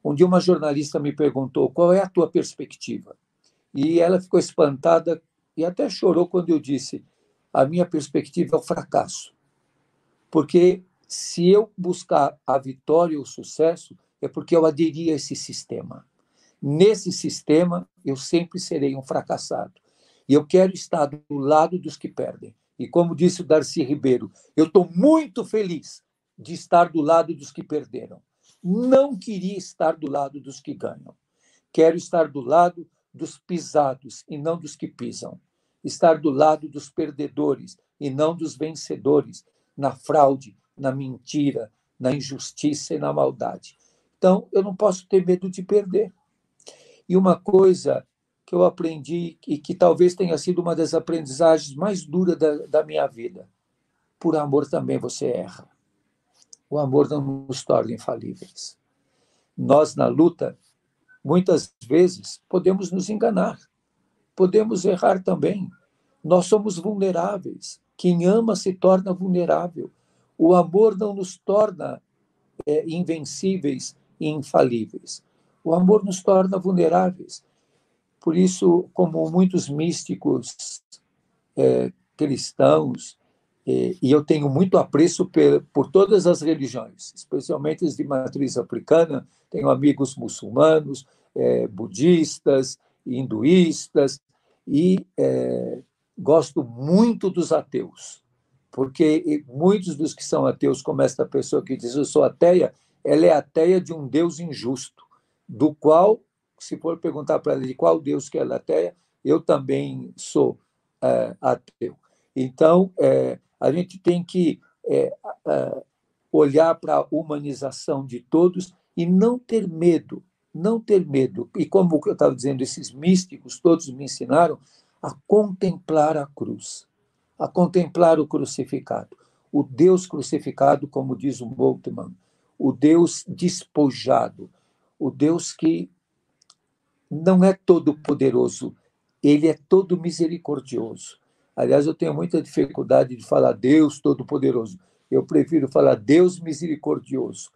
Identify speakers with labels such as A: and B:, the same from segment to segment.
A: Um dia uma jornalista me perguntou qual é a tua perspectiva. E ela ficou espantada e até chorou quando eu disse: a minha perspectiva é o fracasso. Porque se eu buscar a vitória ou o sucesso, é porque eu aderi a esse sistema. Nesse sistema, eu sempre serei um fracassado. E eu quero estar do lado dos que perdem. E como disse o Darcy Ribeiro, eu estou muito feliz de estar do lado dos que perderam. Não queria estar do lado dos que ganham. Quero estar do lado dos pisados e não dos que pisam. Estar do lado dos perdedores e não dos vencedores, na fraude, na mentira, na injustiça e na maldade. Então, eu não posso ter medo de perder. E uma coisa que eu aprendi e que talvez tenha sido uma das aprendizagens mais duras da minha vida: por amor também você erra. O amor não nos torna infalíveis. Nós, na luta, muitas vezes podemos nos enganar, podemos errar também. Nós somos vulneráveis. Quem ama se torna vulnerável. O amor não nos torna invencíveis e infalíveis. O amor nos torna vulneráveis. Por isso, como muitos místicos cristãos, e eu tenho muito apreço por todas as religiões, especialmente as de matriz africana, tenho amigos muçulmanos, budistas, hinduístas, e gosto muito dos ateus, porque muitos dos que são ateus, como esta pessoa que diz eu sou ateia, ela é ateia de um Deus injusto, do qual, se for perguntar para ela de qual Deus que ela é ateia, eu também sou ateu. Então, a gente tem que olhar para a humanização de todos e não ter medo, não ter medo. E como eu estava dizendo, esses místicos todos me ensinaram a contemplar a cruz, a contemplar o crucificado. O Deus crucificado, como diz o Moltmann, o Deus despojado, o Deus que não é todo poderoso, ele é todo misericordioso. Aliás, eu tenho muita dificuldade de falar Deus Todo-Poderoso. Eu prefiro falar Deus Misericordioso,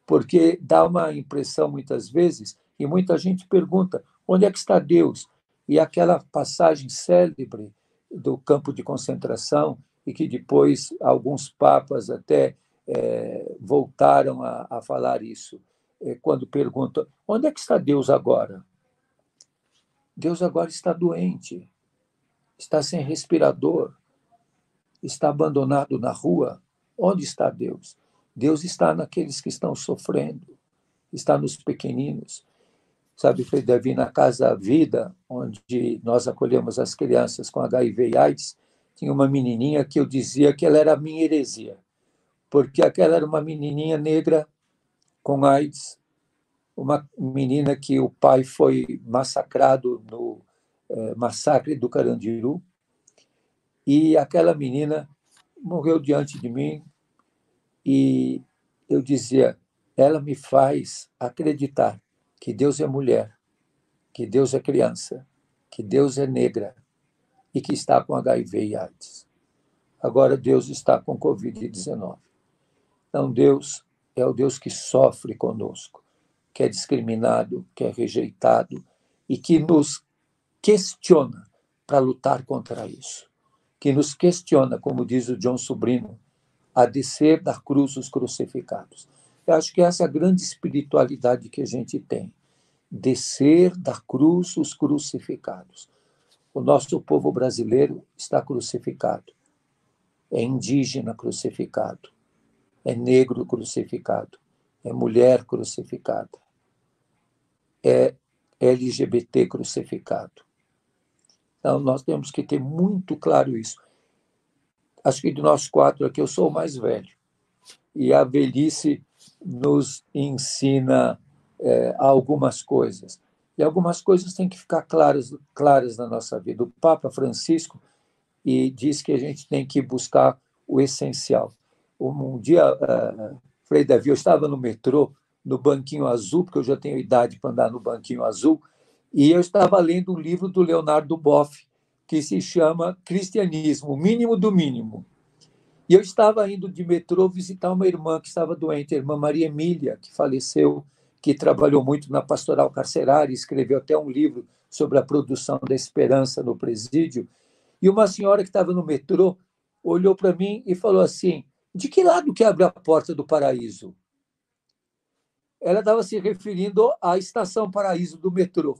A: porque dá uma impressão, muitas vezes, e muita gente pergunta, onde é que está Deus? E aquela passagem célebre do campo de concentração, e que depois alguns papas até voltaram a falar isso, quando perguntam, onde é que está Deus agora? Deus agora está doente, está sem respirador, está abandonado na rua. Onde está Deus? Deus está naqueles que estão sofrendo, está nos pequeninos. Sabe, Frei Davi, na Casa Vida, onde nós acolhemos as crianças com HIV e AIDS, tinha uma menininha que eu dizia que ela era a minha heresia, porque aquela era uma menininha negra com AIDS, uma menina que o pai foi massacrado no massacre do Carandiru, e aquela menina morreu diante de mim, e eu dizia, ela me faz acreditar que Deus é mulher, que Deus é criança, que Deus é negra e que está com HIV e AIDS. Agora Deus está com Covid-19. Então Deus é o Deus que sofre conosco, que é discriminado, que é rejeitado e que nos questiona para lutar contra isso. Que nos questiona, como diz o John Sobrino, a descer da cruz os crucificados. Eu acho que essa é a grande espiritualidade que a gente tem. Descer da cruz os crucificados. O nosso povo brasileiro está crucificado. É indígena crucificado. É negro crucificado. É mulher crucificada. É LGBT crucificado. Então, nós temos que ter muito claro isso. Acho que de nós quatro aqui, eu sou o mais velho. E a velhice nos ensina algumas coisas. E algumas coisas têm que ficar claras na nossa vida. O Papa Francisco diz que a gente tem que buscar o essencial. Um dia, Frei Davi, eu estava no metrô, no banquinho azul, porque eu já tenho idade para andar no banquinho azul, e eu estava lendo um livro do Leonardo Boff, que se chama Cristianismo, o Mínimo do Mínimo. E eu estava indo de metrô visitar uma irmã que estava doente, a irmã Maria Emília, que faleceu, que trabalhou muito na pastoral carcerária, escreveu até um livro sobre a produção da esperança no presídio, e uma senhora que estava no metrô olhou para mim e falou assim: de que lado que abre a porta do paraíso? Ela estava se referindo à estação Paraíso do metrô.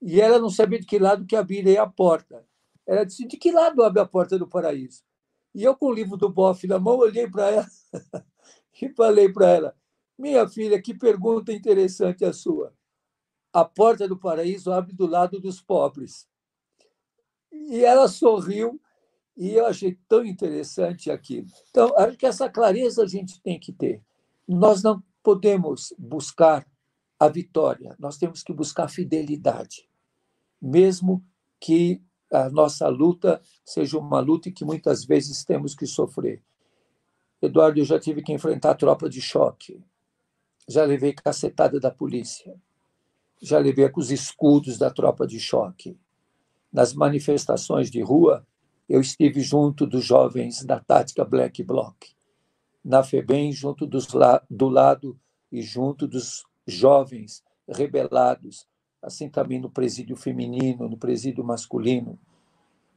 A: E ela não sabia de que lado que abriria a porta. Ela disse: de que lado abre a porta do paraíso? E eu, com o livro do Boff na mão, olhei para ela e falei para ela: minha filha, que pergunta interessante a sua. A porta do paraíso abre do lado dos pobres. E ela sorriu e eu achei tão interessante aquilo. Então, acho que essa clareza a gente tem que ter. Nós não podemos buscar a vitória, nós temos que buscar a fidelidade, mesmo que a nossa luta seja uma luta que muitas vezes temos que sofrer. Eduardo, eu já tive que enfrentar a tropa de choque, já levei cacetada da polícia, já levei com os escudos da tropa de choque. Nas manifestações de rua, eu estive junto dos jovens da tática Black Bloc, na FEBEM, junto do lado e junto dos jovens rebelados, assim também no presídio feminino, no presídio masculino,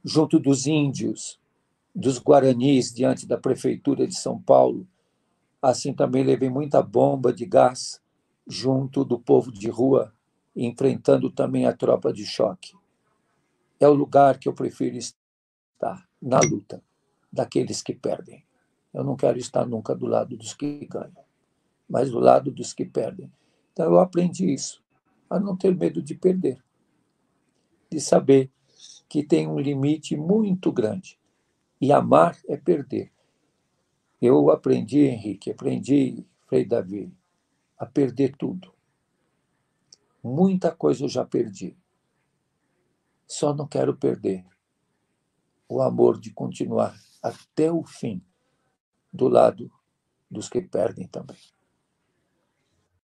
A: junto dos índios, dos guaranis, diante da prefeitura de São Paulo. Assim também levei muita bomba de gás junto do povo de rua, enfrentando também a tropa de choque. É o lugar que eu prefiro estar, na luta daqueles que perdem. Eu não quero estar nunca do lado dos que ganham, mas do lado dos que perdem. Então eu aprendi isso, a não ter medo de perder, de saber que tem um limite muito grande. E amar é perder. Eu aprendi, Henrique, aprendi, Frei Davi, a perder tudo. Muita coisa eu já perdi. Só não quero perder o amor de continuar até o fim do lado dos que perdem também.